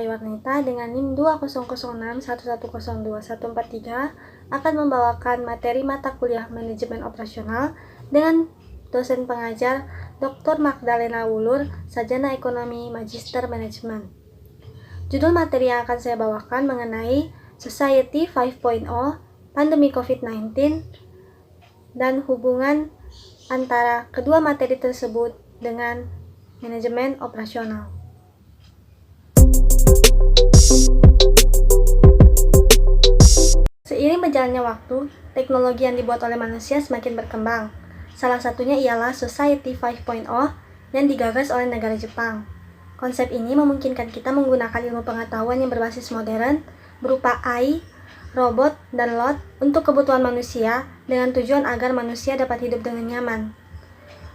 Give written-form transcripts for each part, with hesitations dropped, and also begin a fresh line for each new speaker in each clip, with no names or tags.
Warnita dengan NIM 20061102143 akan membawakan materi mata kuliah Manajemen Operasional dengan dosen pengajar Dr. Magdalena Wulur, Sarjana Ekonomi Magister Manajemen. Judul materi yang akan saya bawakan mengenai Society 5.0, Pandemi COVID-19, dan hubungan antara kedua materi tersebut dengan manajemen operasional. Seiring berjalannya waktu, teknologi yang dibuat oleh manusia semakin berkembang. Salah satunya ialah Society 5.0 yang digagas oleh negara Jepang. Konsep ini memungkinkan kita menggunakan ilmu pengetahuan yang berbasis modern berupa AI, robot, dan lot untuk kebutuhan manusia dengan tujuan agar manusia dapat hidup dengan nyaman.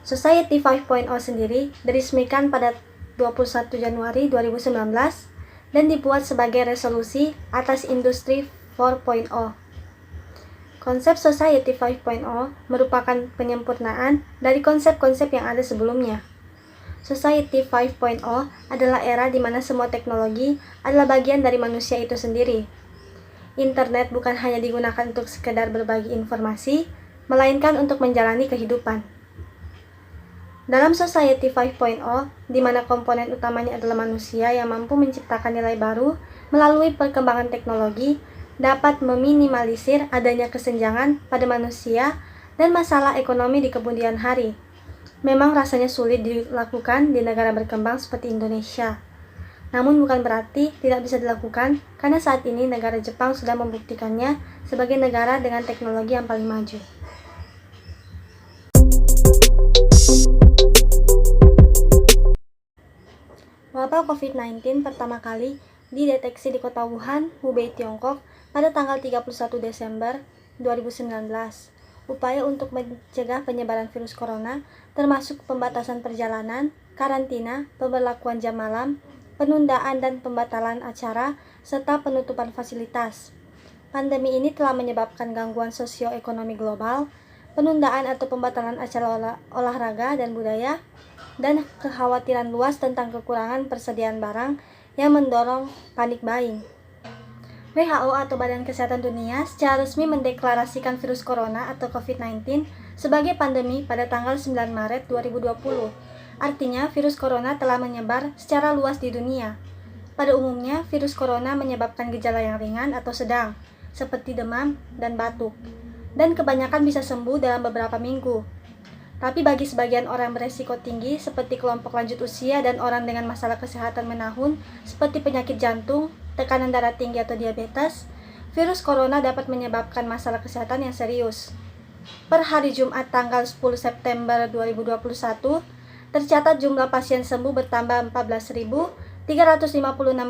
Society 5.0 sendiri diresmikan pada 21 Januari 2019 dan dibuat sebagai resolusi atas Industri 4.0. Konsep Society 5.0 merupakan penyempurnaan dari konsep-konsep yang ada sebelumnya. Society 5.0 adalah era di mana semua teknologi adalah bagian dari manusia itu sendiri. Internet bukan hanya digunakan untuk sekedar berbagi informasi, melainkan untuk menjalani kehidupan. Dalam Society 5.0, di mana komponen utamanya adalah manusia yang mampu menciptakan nilai baru melalui perkembangan teknologi, dapat meminimalisir adanya kesenjangan pada manusia dan masalah ekonomi di kemudian hari. Memang rasanya sulit dilakukan di negara berkembang seperti Indonesia. Namun bukan berarti tidak bisa dilakukan, karena saat ini negara Jepang sudah membuktikannya sebagai negara dengan teknologi yang paling maju. Wabah COVID-19 pertama kali dideteksi di kota Wuhan, Hubei, Tiongkok pada tanggal 31 Desember 2019. Upaya untuk mencegah penyebaran virus corona termasuk pembatasan perjalanan, karantina, pemberlakuan jam malam, penundaan dan pembatalan acara, serta penutupan fasilitas. Pandemi ini telah menyebabkan gangguan sosioekonomi global, penundaan atau pembatalan acara olahraga dan budaya, dan kekhawatiran luas tentang kekurangan persediaan barang yang mendorong panic buying. WHO atau Badan Kesehatan Dunia secara resmi mendeklarasikan virus corona atau COVID-19 sebagai pandemi pada tanggal 9 Maret 2020. Artinya, virus corona telah menyebar secara luas di dunia. Pada umumnya, virus corona menyebabkan gejala yang ringan atau sedang, seperti demam dan batuk, dan kebanyakan bisa sembuh dalam beberapa minggu. Tapi bagi sebagian orang beresiko tinggi seperti kelompok lanjut usia dan orang dengan masalah kesehatan menahun seperti penyakit jantung, tekanan darah tinggi atau diabetes, virus corona dapat menyebabkan masalah kesehatan yang serius. Per hari Jumat tanggal 10 September 2021, tercatat jumlah pasien sembuh bertambah 14.356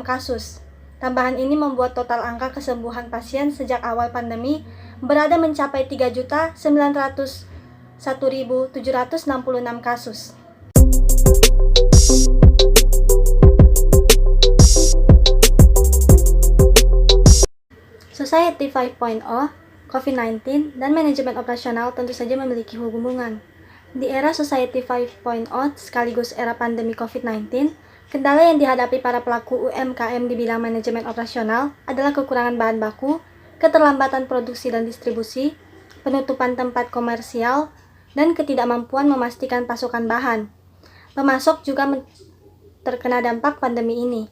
kasus. Tambahan ini membuat total angka kesembuhan pasien sejak awal pandemi berada mencapai 3.901.766 kasus. Society 5.0, COVID-19, dan manajemen operasional tentu saja memiliki hubungan. Di era Society 5.0 sekaligus era pandemi COVID-19, kendala yang dihadapi para pelaku UMKM di bidang manajemen operasional adalah kekurangan bahan baku, keterlambatan produksi dan distribusi, penutupan tempat komersial, dan ketidakmampuan memastikan pasokan bahan. Pemasok juga terkena dampak pandemi ini.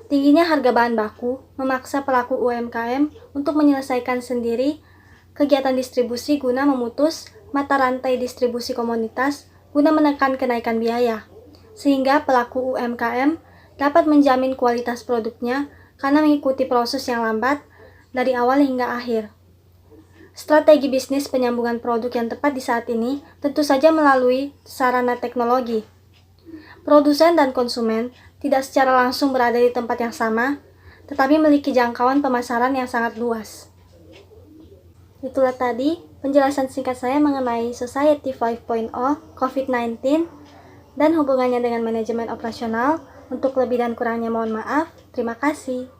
Tingginya harga bahan baku memaksa pelaku UMKM untuk menyelesaikan sendiri kegiatan distribusi guna memutus mata rantai distribusi komoditas guna menekan kenaikan biaya, sehingga pelaku UMKM dapat menjamin kualitas produknya karena mengikuti proses yang lambat dari awal hingga akhir. Strategi bisnis penyambungan produk yang tepat di saat ini tentu saja melalui sarana teknologi. Produsen dan konsumen tidak secara langsung berada di tempat yang sama, tetapi memiliki jangkauan pemasaran yang sangat luas. Itulah tadi penjelasan singkat saya mengenai Society 5.0, COVID-19, dan hubungannya dengan manajemen operasional. Untuk lebih dan kurangnya mohon maaf. Terima kasih.